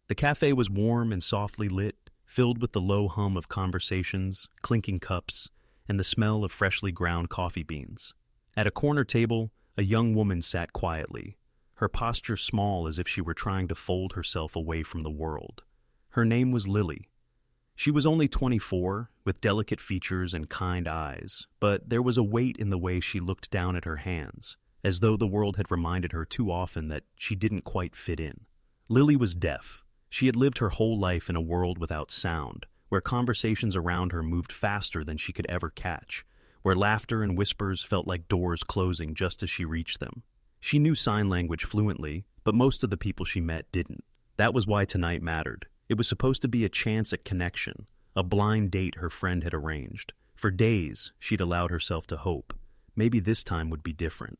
The cafe was warm and softly lit, filled with the low hum of conversations, clinking cups, and the smell of freshly ground coffee beans. At a corner table, a young woman sat quietly, her posture small as if she were trying to fold herself away from the world. Her name was Lily. She was only 24, with delicate features and kind eyes, but there was a weight in the way she looked down at her hands, as though the world had reminded her too often that she didn't quite fit in. Lily was deaf. She had lived her whole life in a world without sound, where conversations around her moved faster than she could ever catch, where laughter and whispers felt like doors closing just as she reached them. She knew sign language fluently, but most of the people she met didn't. That was why tonight mattered. It was supposed to be a chance at connection, a blind date her friend had arranged. For days, she'd allowed herself to hope. Maybe this time would be different.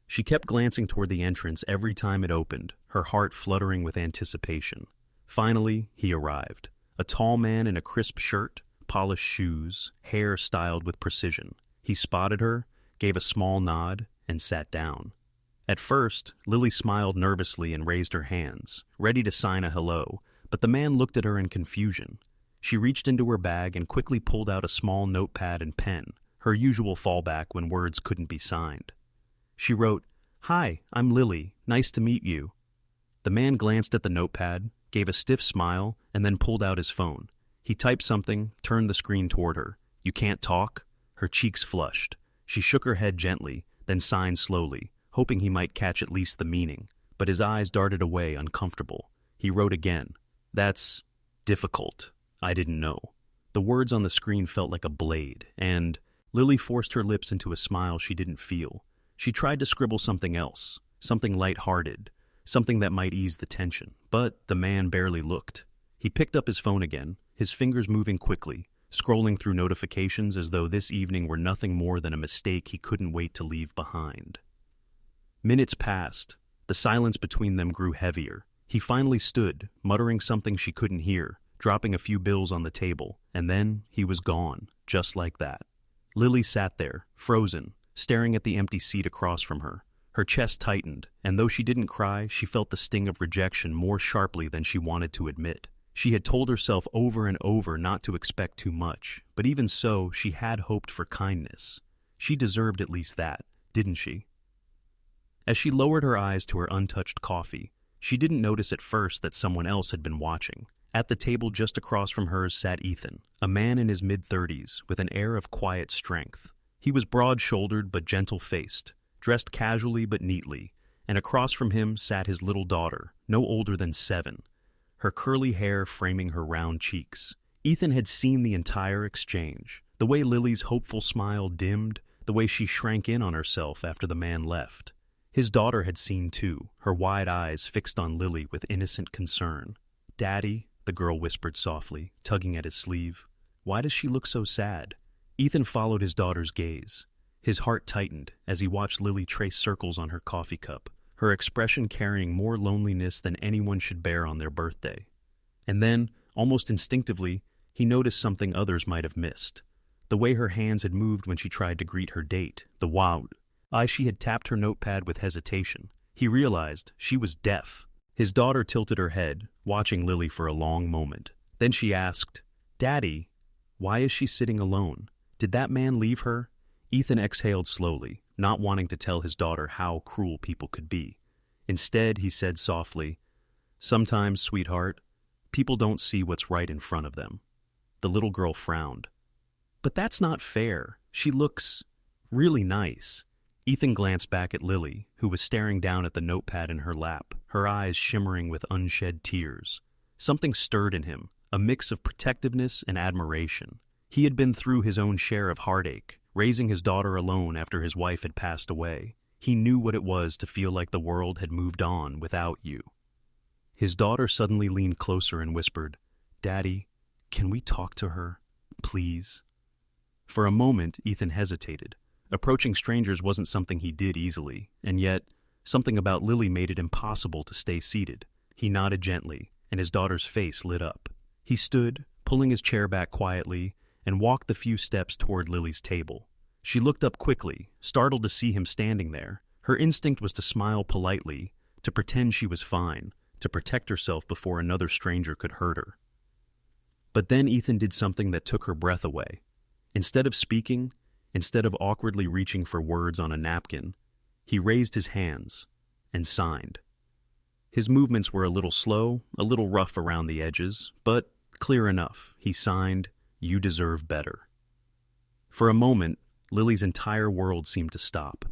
She kept glancing toward the entrance every time it opened, her heart fluttering with anticipation. Finally, he arrived. A tall man in a crisp shirt, polished shoes, hair styled with precision. He spotted her, gave a small nod, and sat down. At first, Lily smiled nervously and raised her hands, ready to sign a hello, but the man looked at her in confusion. She reached into her bag and quickly pulled out a small notepad and pen, her usual fallback when words couldn't be signed. She wrote, "Hi, I'm Lily. Nice to meet you." The man glanced at the notepad, gave a stiff smile, and then pulled out his phone. He typed something, turned the screen toward her. "You can't talk?" Her cheeks flushed. She shook her head gently, then signed slowly, hoping he might catch at least the meaning, but his eyes darted away, uncomfortable. He wrote again, "That's difficult. I didn't know." The words on the screen felt like a blade, and Lily forced her lips into a smile she didn't feel. She tried to scribble something else, something light-hearted, something that might ease the tension, but the man barely looked. He picked up his phone again, his fingers moving quickly, scrolling through notifications as though this evening were nothing more than a mistake he couldn't wait to leave behind. Minutes passed. The silence between them grew heavier. He finally stood, muttering something she couldn't hear, dropping a few bills on the table, and then he was gone, just like that. Lily sat there, frozen, staring at the empty seat across from her. Her chest tightened, and though she didn't cry, she felt the sting of rejection more sharply than she wanted to admit. She had told herself over and over not to expect too much, but even so, she had hoped for kindness. She deserved at least that, didn't she? As she lowered her eyes to her untouched coffee, she didn't notice at first that someone else had been watching. At the table just across from hers sat Ethan, a man in his mid-30s with an air of quiet strength. He was broad-shouldered but gentle-faced, dressed casually but neatly, and across from him sat his little daughter, no older than 7, her curly hair framing her round cheeks. Ethan had seen the entire exchange, the way Lily's hopeful smile dimmed, the way she shrank in on herself after the man left. His daughter had seen too, her wide eyes fixed on Lily with innocent concern. "Daddy," the girl whispered softly, tugging at his sleeve. "Why does she look so sad?" Ethan followed his daughter's gaze. His heart tightened as he watched Lily trace circles on her coffee cup, her expression carrying more loneliness than anyone should bear on their birthday. And then, almost instinctively, he noticed something others might have missed. The way her hands had moved when she tried to greet her date, the wide eyes she had tapped her notepad with hesitation. He realized she was deaf. His daughter tilted her head, watching Lily for a long moment. Then she asked, "Daddy, why is she sitting alone? Did that man leave her?" Ethan exhaled slowly, not wanting to tell his daughter how cruel people could be. Instead, he said softly, "Sometimes, sweetheart, people don't see what's right in front of them." The little girl frowned. "But that's not fair. She looks really nice." Ethan glanced back at Lily, who was staring down at the notepad in her lap, her eyes shimmering with unshed tears. Something stirred in him, a mix of protectiveness and admiration. He had been through his own share of heartache, raising his daughter alone after his wife had passed away. He knew what it was to feel like the world had moved on without you. His daughter suddenly leaned closer and whispered, "Daddy, can we talk to her, please?" For a moment, Ethan hesitated. Approaching strangers wasn't something he did easily, and yet, something about Lily made it impossible to stay seated. He nodded gently, and his daughter's face lit up. He stood, pulling his chair back quietly, and walked the few steps toward Lily's table. She looked up quickly, startled to see him standing there. Her instinct was to smile politely, to pretend she was fine, to protect herself before another stranger could hurt her. But then Ethan did something that took her breath away. Instead of speaking, instead of awkwardly reaching for words on a napkin, he raised his hands and signed. His movements were a little slow, a little rough around the edges, but clear enough. He signed, "You deserve better." For a moment, Lily's entire world seemed to stop.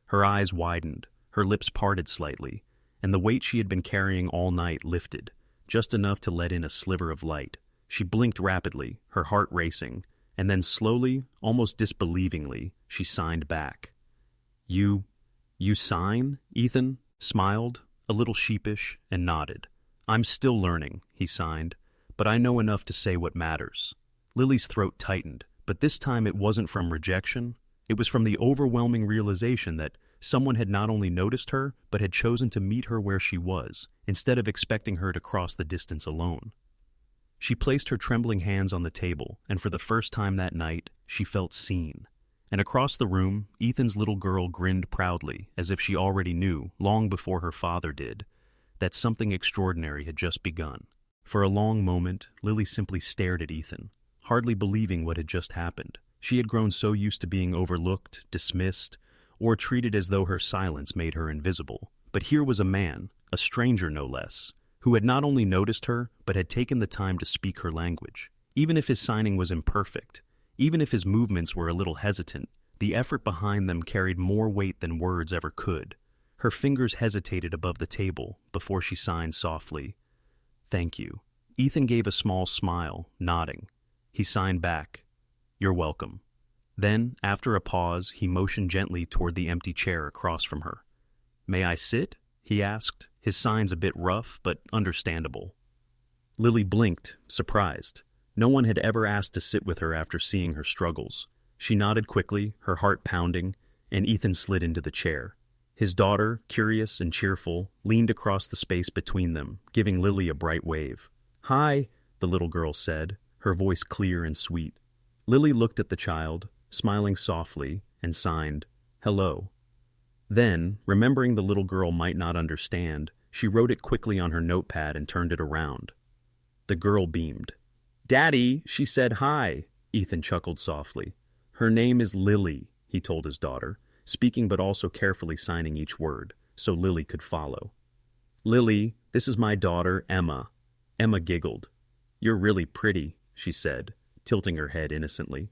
Her eyes widened, her lips parted slightly, and the weight she had been carrying all night lifted, just enough to let in a sliver of light. She blinked rapidly, her heart racing, and then slowly, almost disbelievingly, she signed back. You sign?" Ethan smiled, a little sheepish, and nodded. "I'm still learning," he signed, "but I know enough to say what matters." Lily's throat tightened, but this time it wasn't from rejection. It was from the overwhelming realization that someone had not only noticed her, but had chosen to meet her where she was, instead of expecting her to cross the distance alone. She placed her trembling hands on the table, and for the first time that night, she felt seen. And across the room, Ethan's little girl grinned proudly, as if she already knew, long before her father did, that something extraordinary had just begun. For a long moment, Lily simply stared at Ethan, hardly believing what had just happened. She had grown so used to being overlooked, dismissed, or treated as though her silence made her invisible. But here was a man, a stranger no less, who had not only noticed her, but had taken the time to speak her language. Even if his signing was imperfect, even if his movements were a little hesitant, the effort behind them carried more weight than words ever could. Her fingers hesitated above the table before she signed softly, "Thank you." Ethan gave a small smile, nodding. He signed back, "You're welcome." Then, after a pause, he motioned gently toward the empty chair across from her. "May I sit?" he asked, his signs a bit rough but understandable. Lily blinked, surprised. No one had ever asked to sit with her after seeing her struggles. She nodded quickly, her heart pounding, and Ethan slid into the chair. His daughter, curious and cheerful, leaned across the space between them, giving Lily a bright wave. "Hi," the little girl said, her voice clear and sweet. Lily looked at the child, smiling softly, and signed, "Hello." Then, remembering the little girl might not understand, she wrote it quickly on her notepad and turned it around. The girl beamed. "Daddy," she said. "Hi." Ethan chuckled softly. "Her name is Lily," he told his daughter, speaking but also carefully signing each word, so Lily could follow. "Lily, this is my daughter, Emma." Emma giggled. "You're really pretty," she said, tilting her head innocently.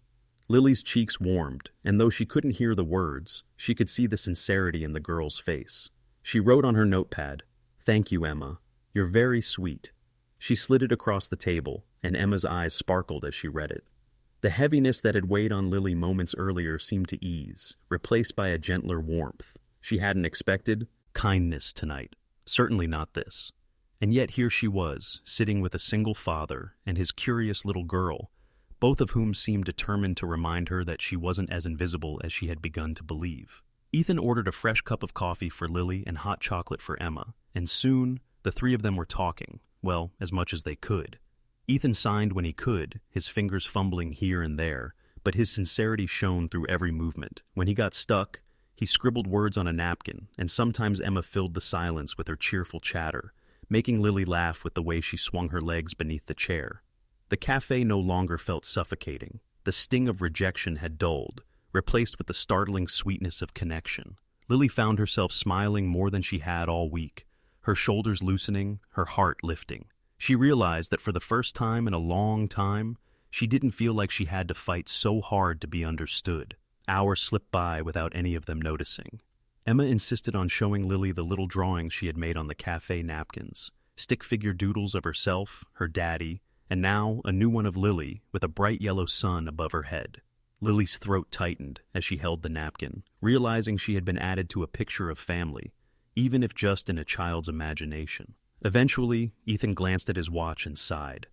Lily's cheeks warmed, and though she couldn't hear the words, she could see the sincerity in the girl's face. She wrote on her notepad, "Thank you, Emma. You're very sweet." She slid it across the table, and Emma's eyes sparkled as she read it. The heaviness that had weighed on Lily moments earlier seemed to ease, replaced by a gentler warmth. She hadn't expected kindness tonight. Certainly not this. And yet here she was, sitting with a single father and his curious little girl, both of whom seemed determined to remind her that she wasn't as invisible as she had begun to believe. Ethan ordered a fresh cup of coffee for Lily and hot chocolate for Emma, and soon the three of them were talking, well, as much as they could. Ethan signed when he could, his fingers fumbling here and there, but his sincerity shone through every movement. When he got stuck, he scribbled words on a napkin, and sometimes Emma filled the silence with her cheerful chatter, making Lily laugh with the way she swung her legs beneath the chair. The cafe no longer felt suffocating. The sting of rejection had dulled, replaced with the startling sweetness of connection. Lily found herself smiling more than she had all week, her shoulders loosening, her heart lifting. She realized that for the first time in a long time, she didn't feel like she had to fight so hard to be understood. Hours slipped by without any of them noticing. Emma insisted on showing Lily the little drawings she had made on the cafe napkins, stick figure doodles of herself, her daddy, and now a new one of Lily with a bright yellow sun above her head. Lily's throat tightened as she held the napkin, realizing she had been added to a picture of family, even if just in a child's imagination. Eventually, Ethan glanced at his watch and sighed.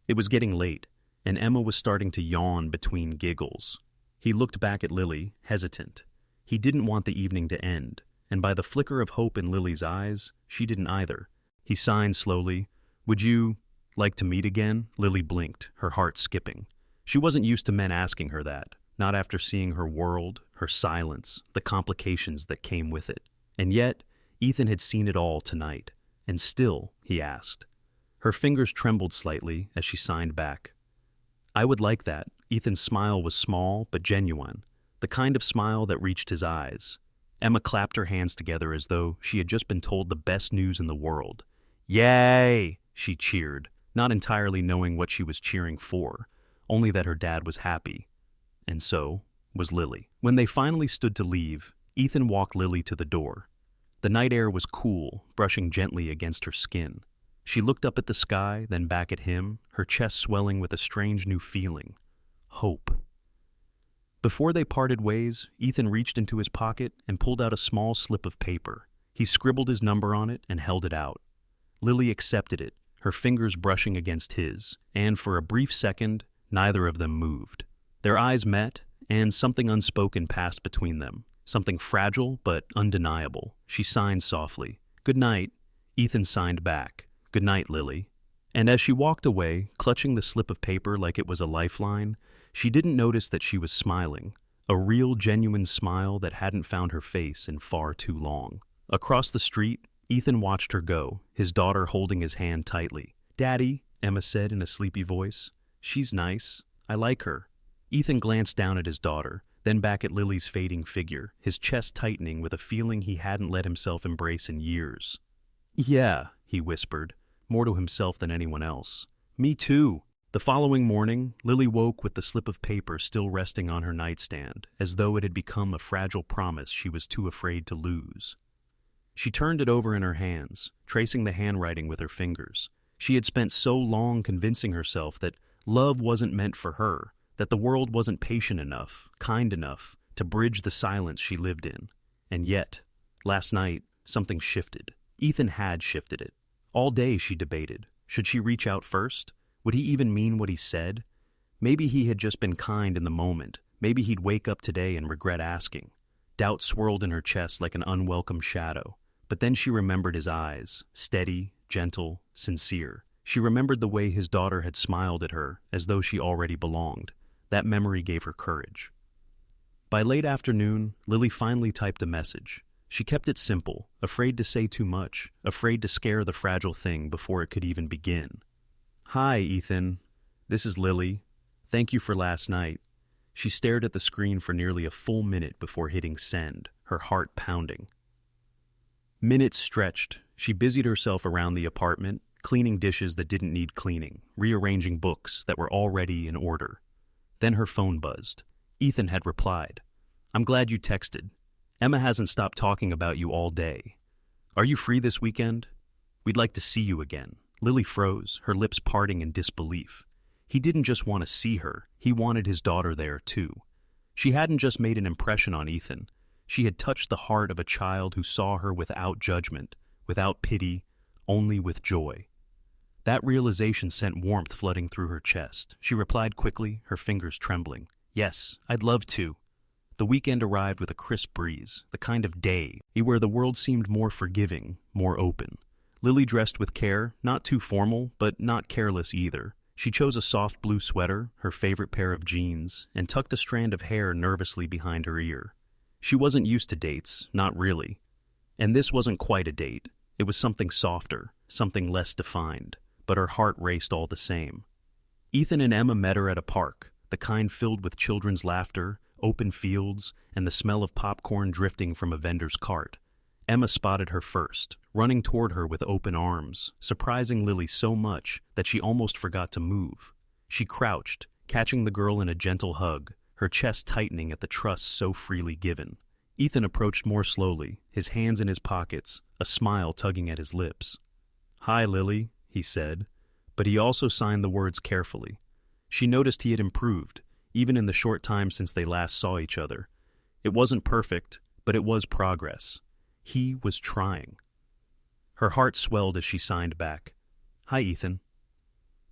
It was getting late, and Emma was starting to yawn between giggles. He looked back at Lily, hesitant. He didn't want the evening to end, and by the flicker of hope in Lily's eyes, she didn't either. He signed slowly. "Would you like to meet again?" Lily blinked, her heart skipping. She wasn't used to men asking her that, not after seeing her world, her silence, the complications that came with it. And yet, Ethan had seen it all tonight, And still, he asked. Her fingers trembled slightly as she signed back. I would like that. Ethan's smile was small but genuine, the kind of smile that reached his eyes. Emma clapped her hands together as though she had just been told the best news in the world. Yay! She cheered, not entirely knowing what she was cheering for, only that her dad was happy. And so was Lily. When they finally stood to leave, Ethan walked Lily to the door. The night air was cool, brushing gently against her skin. She looked up at the sky, then back at him, her chest swelling with a strange new feeling. Hope. Before they parted ways, Ethan reached into his pocket and pulled out a small slip of paper. He scribbled his number on it and held it out. Lily accepted it, her fingers brushing against his, and for a brief second, neither of them moved. Their eyes met, and something unspoken passed between them. Something fragile but undeniable. She signed softly. Good night. Ethan signed back. Good night, Lily. And as she walked away, clutching the slip of paper like it was a lifeline, she didn't notice that she was smiling. A real, genuine smile that hadn't found her face in far too long. Across the street, Ethan watched her go, his daughter holding his hand tightly. Daddy, Emma said in a sleepy voice. She's nice. I like her. Ethan glanced down at his daughter, then back at Lily's fading figure, his chest tightening with a feeling he hadn't let himself embrace in years. Yeah, he whispered, more to himself than anyone else. Me too. The following morning, Lily woke with the slip of paper still resting on her nightstand, as though it had become a fragile promise she was too afraid to lose. She turned it over in her hands, tracing the handwriting with her fingers. She had spent so long convincing herself that love wasn't meant for her, that the world wasn't patient enough, kind enough, to bridge the silence she lived in. And yet, last night, something shifted. Ethan had shifted it. All day she debated. Should she reach out first? Would he even mean what he said? Maybe he had just been kind in the moment. Maybe he'd wake up today and regret asking. Doubt swirled in her chest like an unwelcome shadow. But then she remembered his eyes, steady, gentle, sincere. She remembered the way his daughter had smiled at her, as though she already belonged. That memory gave her courage. By late afternoon, Lily finally typed a message. She kept it simple, afraid to say too much, afraid to scare the fragile thing before it could even begin. Hi, Ethan. This is Lily. Thank you for last night. She stared at the screen for nearly a full minute before hitting send, her heart pounding. Minutes stretched. She busied herself around the apartment, cleaning dishes that didn't need cleaning, rearranging books that were already in order. Then her phone buzzed. Ethan had replied. I'm glad you texted. Emma hasn't stopped talking about you all day. Are you free this weekend? We'd like to see you again. Lily froze, her lips parting in disbelief. He didn't just want to see her, he wanted his daughter there too. She hadn't just made an impression on Ethan. She had touched the heart of a child who saw her without judgment, without pity, only with joy. That realization sent warmth flooding through her chest. She replied quickly, her fingers trembling. Yes, I'd love to. The weekend arrived with a crisp breeze, the kind of day where the world seemed more forgiving, more open. Lily dressed with care, not too formal, but not careless either. She chose a soft blue sweater, her favorite pair of jeans, and tucked a strand of hair nervously behind her ear. She wasn't used to dates, not really. And this wasn't quite a date. It was something softer, something less defined, but her heart raced all the same. Ethan and Emma met her at a park, the kind filled with children's laughter, open fields, and the smell of popcorn drifting from a vendor's cart. Emma spotted her first, running toward her with open arms, surprising Lily so much that she almost forgot to move. She crouched, catching the girl in a gentle hug, her chest tightening at the trust so freely given. Ethan approached more slowly, his hands in his pockets, a smile tugging at his lips. Hi, Lily, he said, but he also signed the words carefully. She noticed he had improved, even in the short time since they last saw each other. It wasn't perfect, but it was progress. He was trying. Her heart swelled as she signed back. Hi, Ethan.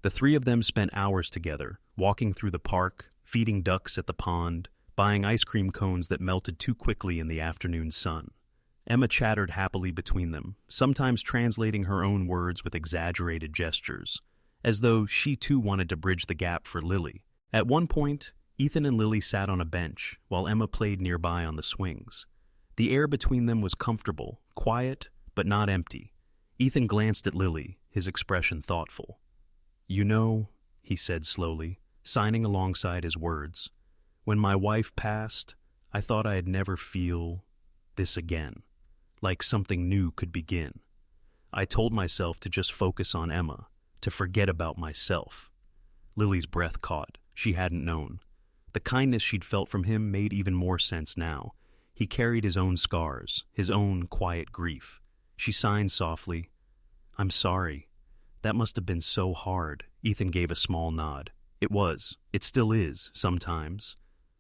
The three of them spent hours together, walking through the park, feeding ducks at the pond, buying ice cream cones that melted too quickly in the afternoon sun. Emma chattered happily between them, sometimes translating her own words with exaggerated gestures, as though she too wanted to bridge the gap for Lily. At one point, Ethan and Lily sat on a bench, while Emma played nearby on the swings. The air between them was comfortable, quiet, but not empty. Ethan glanced at Lily, his expression thoughtful. "You know," he said slowly, signing alongside his words, "when my wife passed, I thought I'd never feel this again, like something new could begin. I told myself to just focus on Emma, to forget about myself." Lily's breath caught. She hadn't known. The kindness she'd felt from him made even more sense now. He carried his own scars, his own quiet grief. She signed softly. "I'm sorry. That must have been so hard." Ethan gave a small nod. "It was. It still is, sometimes.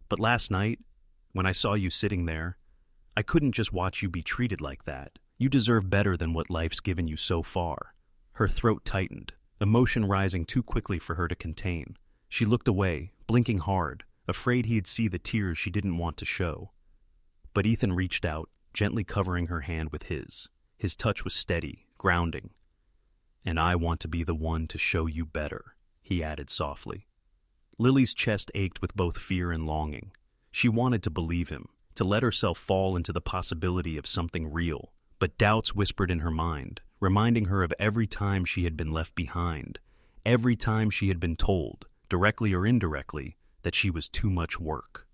But last night, when I saw you sitting there, I couldn't just watch you be treated like that. You deserve better than what life's given you so far." Her throat tightened, emotion rising too quickly for her to contain. She looked away, blinking hard, afraid he'd see the tears she didn't want to show. But Ethan reached out, gently covering her hand with his. His touch was steady, grounding. "And I want to be the one to show you better," he added softly. Lily's chest ached with both fear and longing. She wanted to believe him, to let herself fall into the possibility of something real, but doubts whispered in her mind, reminding her of every time she had been left behind, every time she had been told, directly or indirectly, that she was too much work.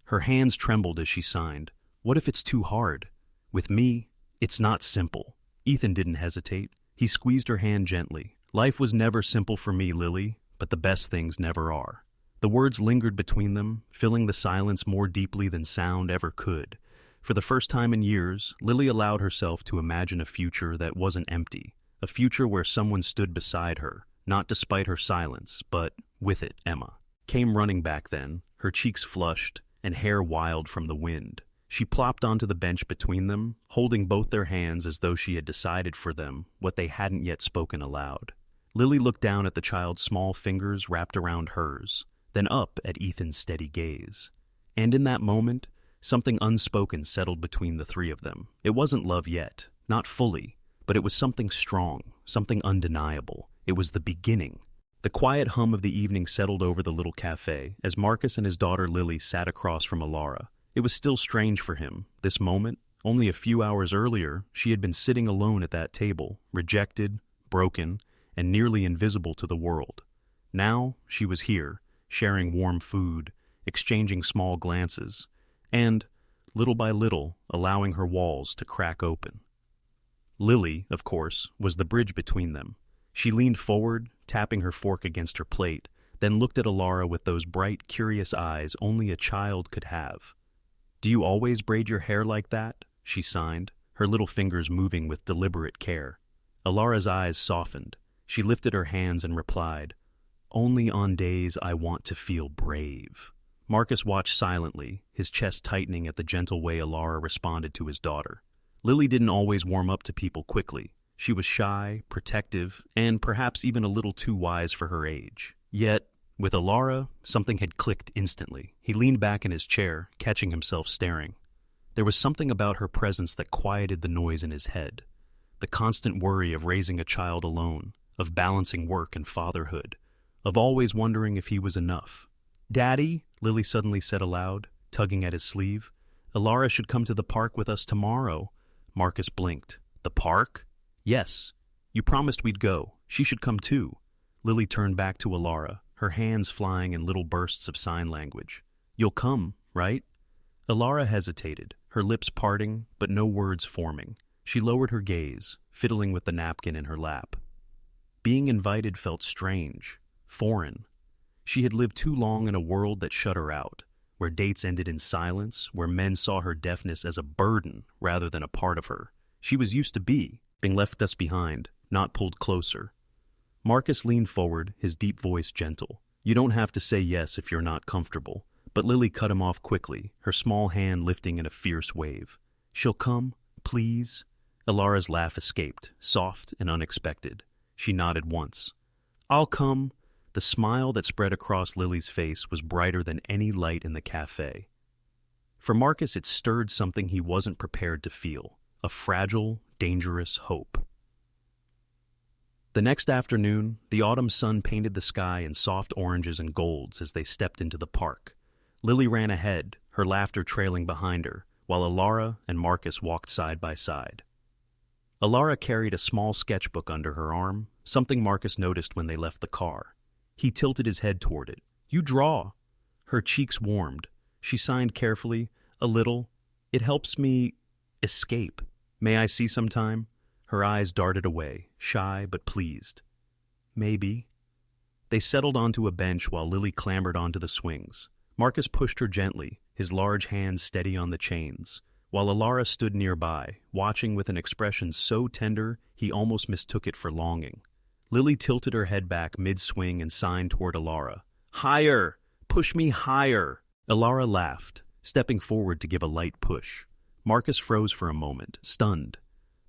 Her hands trembled as she signed. "What if it's too hard? With me, it's not simple." Ethan didn't hesitate. He squeezed her hand gently. "Life was never simple for me, Lily, but the best things never are." The words lingered between them, filling the silence more deeply than sound ever could. For the first time in years, Lily allowed herself to imagine a future that wasn't empty, a future where someone stood beside her, not despite her silence, but with it. Emma came running back then, her cheeks flushed and hair wild from the wind. She plopped onto the bench between them, holding both their hands as though she had decided for them what they hadn't yet spoken aloud. Lily looked down at the child's small fingers wrapped around hers, then up at Ethan's steady gaze. And in that moment, something unspoken settled between the three of them. It wasn't love yet, not fully, but it was something strong, something undeniable. It was the beginning. The quiet hum of the evening settled over the little cafe as Marcus and his daughter Lily sat across from Alara. It was still strange for him, this moment. Only a few hours earlier, she had been sitting alone at that table, rejected, broken, and nearly invisible to the world. Now, she was here, sharing warm food, exchanging small glances, and, little by little, allowing her walls to crack open. Lily, of course, was the bridge between them. She leaned forward, tapping her fork against her plate, then looked at Alara with those bright, curious eyes only a child could have. "Do you always braid your hair like that?" she signed, her little fingers moving with deliberate care. Alara's eyes softened. She lifted her hands and replied, "Only on days I want to feel brave." Marcus watched silently, his chest tightening at the gentle way Alara responded to his daughter. Lily didn't always warm up to people quickly. She was shy, protective, and perhaps even a little too wise for her age. Yet, with Alara, something had clicked instantly. He leaned back in his chair, catching himself staring. There was something about her presence that quieted the noise in his head. The constant worry of raising a child alone, of balancing work and fatherhood, of always wondering if he was enough. "Daddy," Lily suddenly said aloud, tugging at his sleeve, "Alara should come to the park with us tomorrow." Marcus blinked. "The park?" "Yes. You promised we'd go. She should come too." Lily turned back to Alara, her hands flying in little bursts of sign language. "You'll come, right?" Alara hesitated, her lips parting, but no words forming. She lowered her gaze, fiddling with the napkin in her lap. Being invited felt strange, foreign. She had lived too long in a world that shut her out, where dates ended in silence, where men saw her deafness as a burden rather than a part of her. She was used to being left us behind, not pulled closer. Marcus leaned forward, his deep voice gentle. "You don't have to say yes if you're not comfortable." But Lily cut him off quickly, her small hand lifting in a fierce wave. "She'll come, please?" Alara's laugh escaped, soft and unexpected. She nodded once. "I'll come." The smile that spread across Lily's face was brighter than any light in the cafe. For Marcus, it stirred something he wasn't prepared to feel, a fragile, dangerous hope. The next afternoon, the autumn sun painted the sky in soft oranges and golds as they stepped into the park. Lily ran ahead, her laughter trailing behind her, while Alara and Marcus walked side by side. Alara carried a small sketchbook under her arm, something Marcus noticed when they left the car. He tilted his head toward it. "You draw." Her cheeks warmed. She signed carefully, "A little. It helps me escape. May I see sometime?" Her eyes darted away, shy but pleased. "Maybe." They settled onto a bench while Lily clambered onto the swings. Marcus pushed her gently, his large hands steady on the chains, while Alara stood nearby, watching with an expression so tender he almost mistook it for longing. Lily tilted her head back mid-swing and signed toward Alara. "Higher! Push me higher!" Alara laughed, stepping forward to give a light push. Marcus froze for a moment, stunned.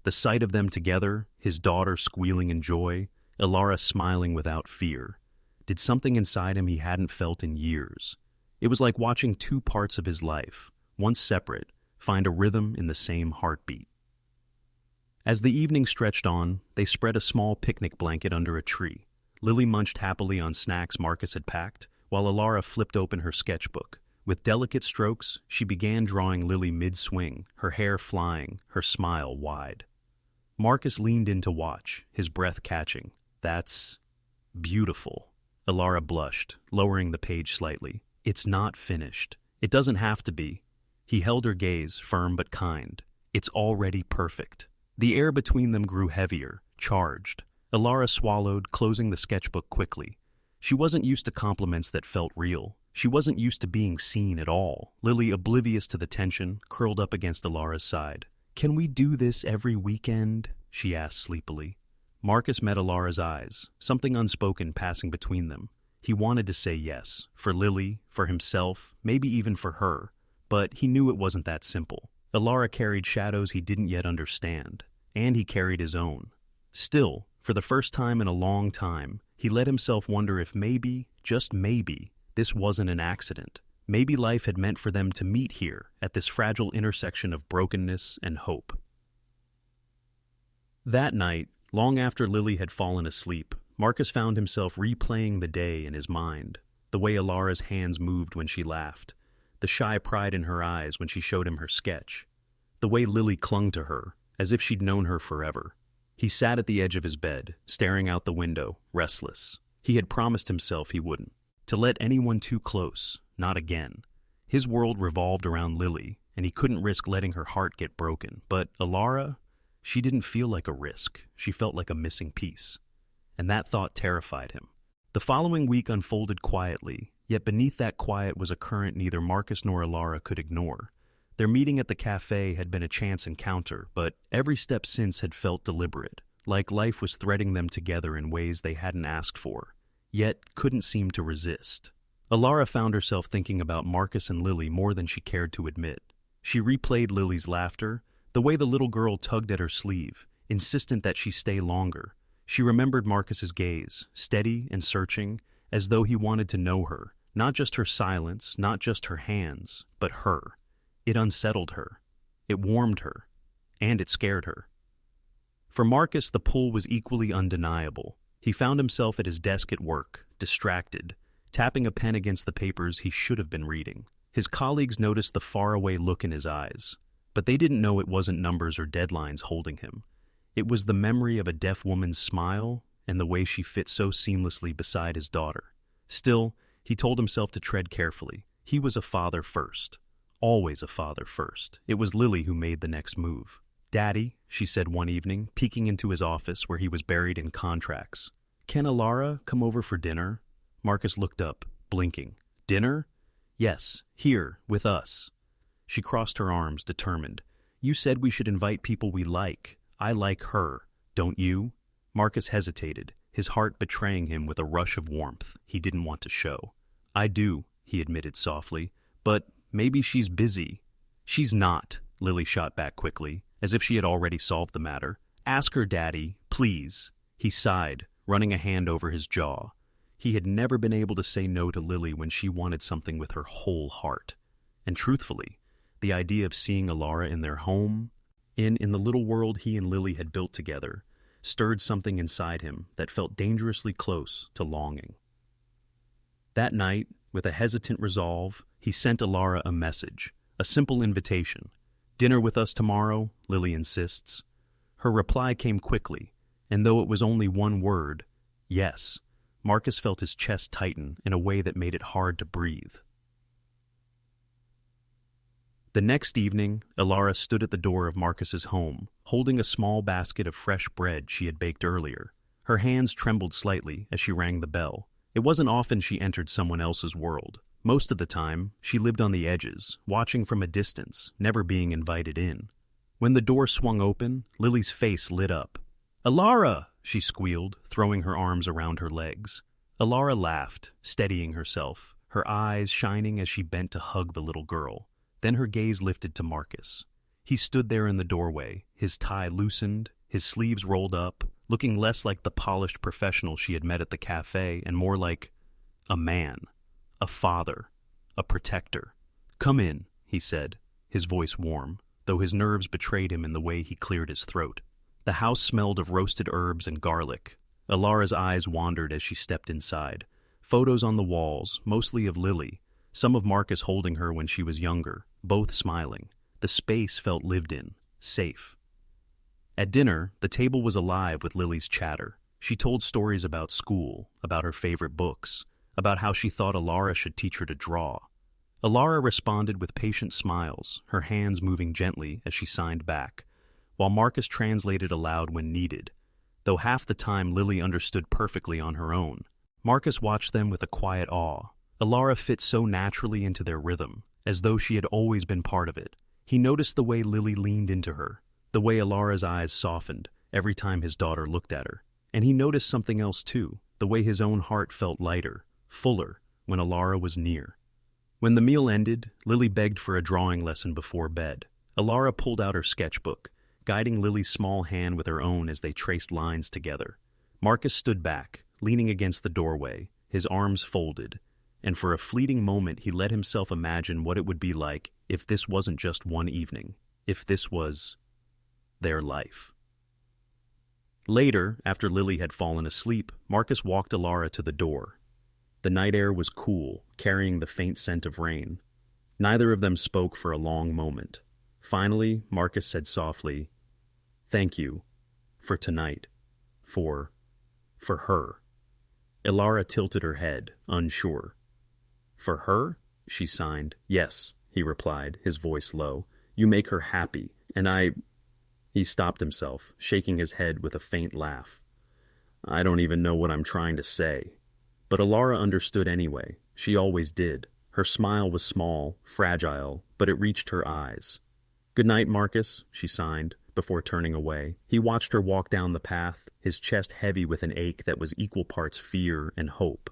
The sight of them together, his daughter squealing in joy, Alara smiling without fear, did something inside him he hadn't felt in years. It was like watching two parts of his life, once separate, find a rhythm in the same heartbeat. As the evening stretched on, they spread a small picnic blanket under a tree. Lily munched happily on snacks Marcus had packed, while Alara flipped open her sketchbook. With delicate strokes, she began drawing Lily mid-swing, her hair flying, her smile wide. Marcus leaned in to watch, his breath catching. "That's beautiful." Alara blushed, lowering the page slightly. "It's not finished. It doesn't have to be." He held her gaze, firm but kind. "It's already perfect." The air between them grew heavier, charged. Alara swallowed, closing the sketchbook quickly. She wasn't used to compliments that felt real. She wasn't used to being seen at all. Lily, oblivious to the tension, curled up against Alara's side. "Can we do this every weekend?" she asked sleepily. Marcus met Alara's eyes, something unspoken passing between them. He wanted to say yes, for Lily, for himself, maybe even for her, but he knew it wasn't that simple. Alara carried shadows he didn't yet understand, and he carried his own. Still, for the first time in a long time, he let himself wonder if maybe, just maybe, this wasn't an accident. Maybe life had meant for them to meet here, at this fragile intersection of brokenness and hope. That night, long after Lily had fallen asleep, Marcus found himself replaying the day in his mind. The way Alara's hands moved when she laughed, the shy pride in her eyes when she showed him her sketch, the way Lily clung to her, as if she'd known her forever. He sat at the edge of his bed, staring out the window, restless. He had promised himself he wouldn't. To let anyone too close, not again. His world revolved around Lily, and he couldn't risk letting her heart get broken. But Alara, she didn't feel like a risk. She felt like a missing piece. And that thought terrified him. The following week unfolded quietly, yet beneath that quiet was a current neither Marcus nor Alara could ignore. Their meeting at the cafe had been a chance encounter, but every step since had felt deliberate, like life was threading them together in ways they hadn't asked for, yet couldn't seem to resist. Alara found herself thinking about Marcus and Lily more than she cared to admit. She replayed Lily's laughter, the way the little girl tugged at her sleeve, insistent that she stay longer. She remembered Marcus's gaze, steady and searching, as though he wanted to know her, not just her silence, not just her hands, but her. It unsettled her. It warmed her. And it scared her. For Marcus, the pull was equally undeniable. He found himself at his desk at work, distracted, tapping a pen against the papers he should have been reading. His colleagues noticed the faraway look in his eyes, but they didn't know it wasn't numbers or deadlines holding him. It was the memory of a deaf woman's smile and the way she fit so seamlessly beside his daughter. Still, he told himself to tread carefully. He was a father first. Always a father first. It was Lily who made the next move. "Daddy," she said one evening, peeking into his office where he was buried in contracts. "Can Alara come over for dinner?" Marcus looked up, blinking. "Dinner?" "Yes, here, with us." She crossed her arms, determined. "You said we should invite people we like. I like her. Don't you?" Marcus hesitated, his heart betraying him with a rush of warmth he didn't want to show. "I do," he admitted softly, "but maybe she's busy." "She's not," Lily shot back quickly, as if she had already solved the matter. "Ask her, Daddy, please." He sighed, running a hand over his jaw. He had never been able to say no to Lily when she wanted something with her whole heart. And truthfully, the idea of seeing Alara in their home, in the little world he and Lily had built together, stirred something inside him that felt dangerously close to longing. That night, with a hesitant resolve, he sent Alara a message, a simple invitation. "Dinner with us tomorrow," Lily insists. Her reply came quickly, and though it was only one word, yes, Marcus felt his chest tighten in a way that made it hard to breathe. The next evening, Ilara stood at the door of Marcus's home, holding a small basket of fresh bread she had baked earlier. Her hands trembled slightly as she rang the bell. It wasn't often she entered someone else's world. Most of the time, she lived on the edges, watching from a distance, never being invited in. When the door swung open, Lily's face lit up. "Ilara!" she squealed, throwing her arms around her legs. Ilara laughed, steadying herself, her eyes shining as she bent to hug the little girl. Then her gaze lifted to Marcus. He stood there in the doorway, his tie loosened, his sleeves rolled up, looking less like the polished professional she had met at the cafe and more like a man, a father, a protector. "Come in," he said, his voice warm, though his nerves betrayed him in the way he cleared his throat. The house smelled of roasted herbs and garlic. Ilara's eyes wandered as she stepped inside. Photos on the walls, mostly of Lily, some of Marcus holding her when she was younger, both smiling. The space felt lived in, safe. At dinner, the table was alive with Lily's chatter. She told stories about school, about her favorite books, about how she thought Ilara should teach her to draw. Ilara responded with patient smiles, her hands moving gently as she signed back, while Marcus translated aloud when needed, though half the time Lily understood perfectly on her own. Marcus watched them with a quiet awe. Ilara fit so naturally into their rhythm, as though she had always been part of it. He noticed the way Lily leaned into her, the way Ilara's eyes softened every time his daughter looked at her. And he noticed something else too, the way his own heart felt lighter, fuller, when Ilara was near. When the meal ended, Lily begged for a drawing lesson before bed. Ilara pulled out her sketchbook, guiding Lily's small hand with her own as they traced lines together. Marcus stood back, leaning against the doorway, his arms folded, and for a fleeting moment he let himself imagine what it would be like if this wasn't just one evening, if this was their life. Later, after Lily had fallen asleep, Marcus walked Ilara to the door. The night air was cool, carrying the faint scent of rain. Neither of them spoke for a long moment. Finally, Marcus said softly, "Thank you. For tonight. For her." Ilara tilted her head, unsure. "For her?" she signed. "Yes," he replied, his voice low. "You make her happy, and I—" He stopped himself, shaking his head with a faint laugh. "I don't even know what I'm trying to say." But Ilara understood anyway. She always did. Her smile was small, fragile, but it reached her eyes. "Good night, Marcus," she signed, before turning away. He watched her walk down the path, his chest heavy with an ache that was equal parts fear and hope.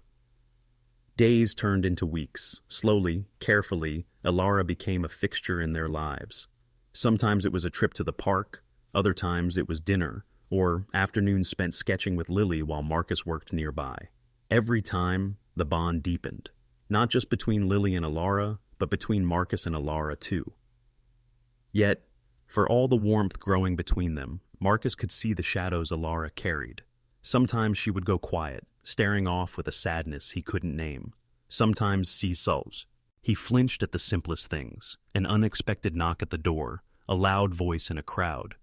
Days turned into weeks. Slowly, carefully, Ilara became a fixture in their lives. Sometimes it was a trip to the park, other times it was dinner, or afternoons spent sketching with Lily while Marcus worked nearby. Every time, the bond deepened, not just between Lily and Ilara, but between Marcus and Ilara too. Yet, for all the warmth growing between them, Marcus could see the shadows Ilara carried. Sometimes she would go quiet, staring off with a sadness he couldn't name. Sometimes sulks. He flinched at the simplest things, an unexpected knock at the door, a loud voice in a crowd.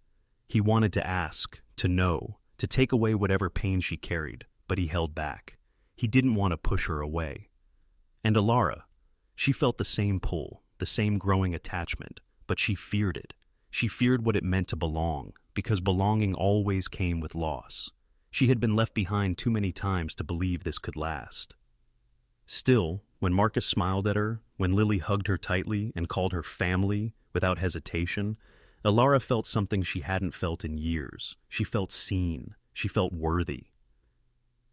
He wanted to ask, to know, to take away whatever pain she carried, but he held back. He didn't want to push her away. And Ilara, she felt the same pull, the same growing attachment, but she feared it. She feared what it meant to belong, because belonging always came with loss. She had been left behind too many times to believe this could last. Still, when Marcus smiled at her, when Lily hugged her tightly and called her family without hesitation, Ilara felt something she hadn't felt in years. She felt seen. She felt worthy.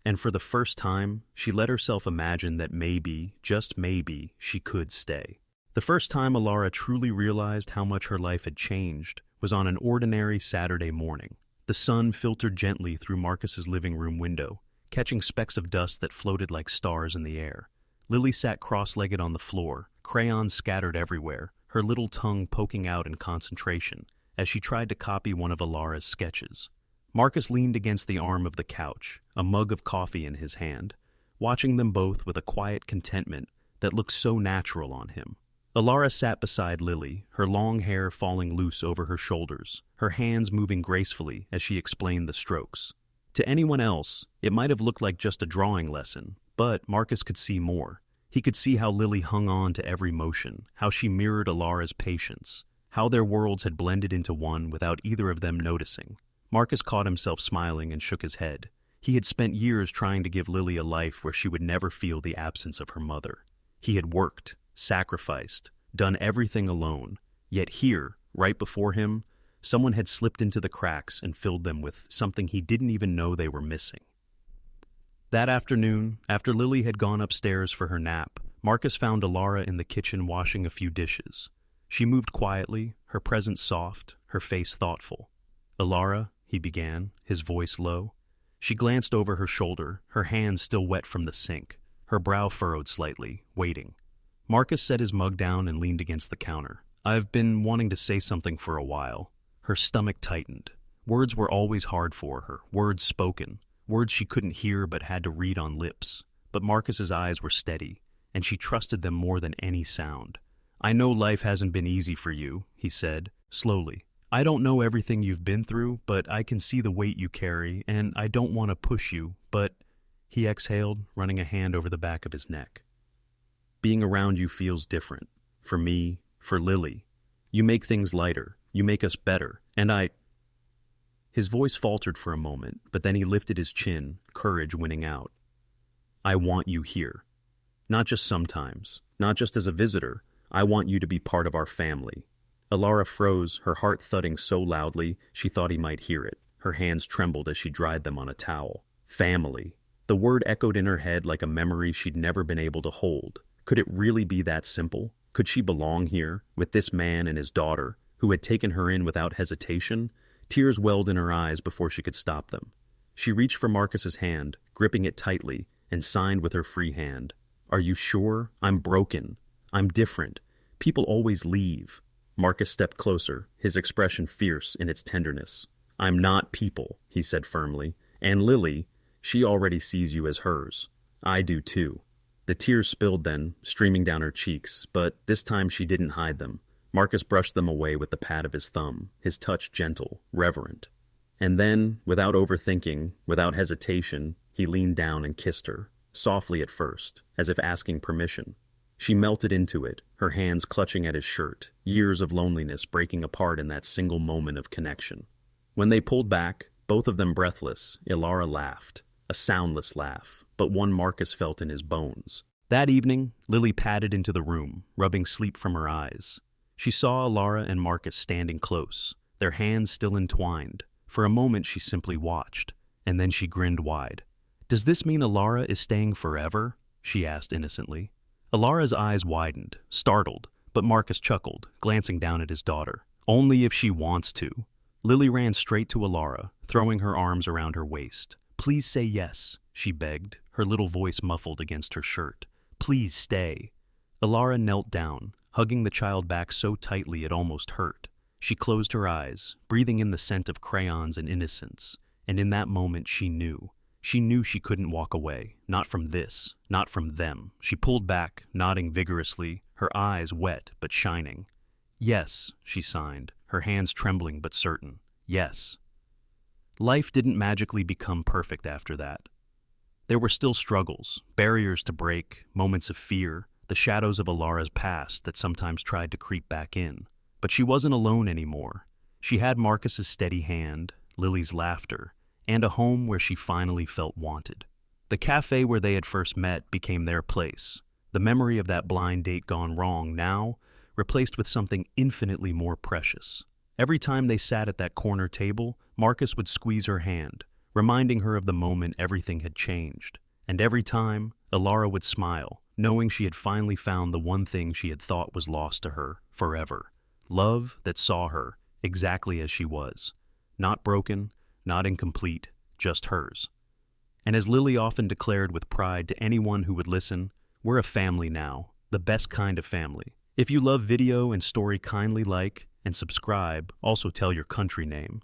And for the first time, she let herself imagine that maybe, just maybe, she could stay. The first time Ilara truly realized how much her life had changed was on an ordinary Saturday morning. The sun filtered gently through Marcus's living room window, catching specks of dust that floated like stars in the air. Lily sat cross-legged on the floor, crayons scattered everywhere, her little tongue poking out in concentration as she tried to copy one of Ilara's sketches. Marcus leaned against the arm of the couch, a mug of coffee in his hand, watching them both with a quiet contentment that looked so natural on him. Alara sat beside Lily, her long hair falling loose over her shoulders, her hands moving gracefully as she explained the strokes. To anyone else, it might have looked like just a drawing lesson, but Marcus could see more. He could see how Lily hung on to every motion, how she mirrored Alara's patience, how their worlds had blended into one without either of them noticing. Marcus caught himself smiling and shook his head. He had spent years trying to give Lily a life where she would never feel the absence of her mother. He had worked, sacrificed, done everything alone. Yet here, right before him, someone had slipped into the cracks and filled them with something he didn't even know they were missing. That afternoon, after Lily had gone upstairs for her nap, Marcus found Alara in the kitchen washing a few dishes. She moved quietly, her presence soft, her face thoughtful. "Alara," he began, his voice low. She glanced over her shoulder, her hands still wet from the sink, her brow furrowed slightly, waiting. Marcus set his mug down and leaned against the counter. "I've been wanting to say something for a while." Her stomach tightened. Words were always hard for her, words spoken, words she couldn't hear but had to read on lips. But Marcus's eyes were steady, and she trusted them more than any sound. "I know life hasn't been easy for you," he said, slowly. "I don't know everything you've been through, but I can see the weight you carry, and I don't want to push you, but—" He exhaled, running a hand over the back of his neck. "Being around you feels different. For me, for Lily. You make things lighter. You make us better. And I—" His voice faltered for a moment, but then he lifted his chin, courage winning out. "I want you here. Not just sometimes, not just as a visitor. I want you to be part of our family." Alara froze, her heart thudding so loudly she thought he might hear it. Her hands trembled as she dried them on a towel. Family. The word echoed in her head like a memory she'd never been able to hold. Could it really be that simple? Could she belong here, with this man and his daughter, who had taken her in without hesitation? Tears welled in her eyes before she could stop them. She reached for Marcus's hand, gripping it tightly, and signed with her free hand. "Are you sure? I'm broken. I'm different. People always leave." Marcus stepped closer, his expression fierce in its tenderness. "I'm not people," he said firmly. "And Lily, she already sees you as hers. I do too." The tears spilled then, streaming down her cheeks, but this time she didn't hide them. Marcus brushed them away with the pad of his thumb, his touch gentle, reverent. And then, without overthinking, without hesitation, he leaned down and kissed her, softly at first, as if asking permission. She melted into it, her hands clutching at his shirt, years of loneliness breaking apart in that single moment of connection. When they pulled back, both of them breathless, Alara laughed, a soundless laugh, but one Marcus felt in his bones. That evening, Lily padded into the room, rubbing sleep from her eyes. She saw Alara and Marcus standing close, their hands still entwined. For a moment she simply watched, and then she grinned wide. "Does this mean Alara is staying forever?" she asked innocently. Alara's eyes widened, startled, but Marcus chuckled, glancing down at his daughter. "Only if she wants to." Lily ran straight to Alara, throwing her arms around her waist. "Please say yes," she begged, her little voice muffled against her shirt. "Please stay." Alara knelt down, hugging the child back so tightly it almost hurt. She closed her eyes, breathing in the scent of crayons and innocence, and in that moment she knew. She knew she couldn't walk away, not from this, not from them. She pulled back, nodding vigorously, her eyes wet but shining. "Yes," she signed, her hands trembling but certain. "Yes." Life didn't magically become perfect after that. There were still struggles, barriers to break, moments of fear, the shadows of Alara's past that sometimes tried to creep back in. But she wasn't alone anymore. She had Marcus's steady hand, Lily's laughter, and a home where she finally felt wanted. The cafe where they had first met became their place. The memory of that blind date gone wrong now replaced with something infinitely more precious. Every time they sat at that corner table, Marcus would squeeze her hand, reminding her of the moment everything had changed. And every time, Alara would smile, knowing she had finally found the one thing she had thought was lost to her forever. Love that saw her exactly as she was. Not broken, not incomplete, just hers. And as Lily often declared with pride to anyone who would listen, we're a family now, the best kind of family. If you love video and story, kindly like and subscribe, also tell your country name.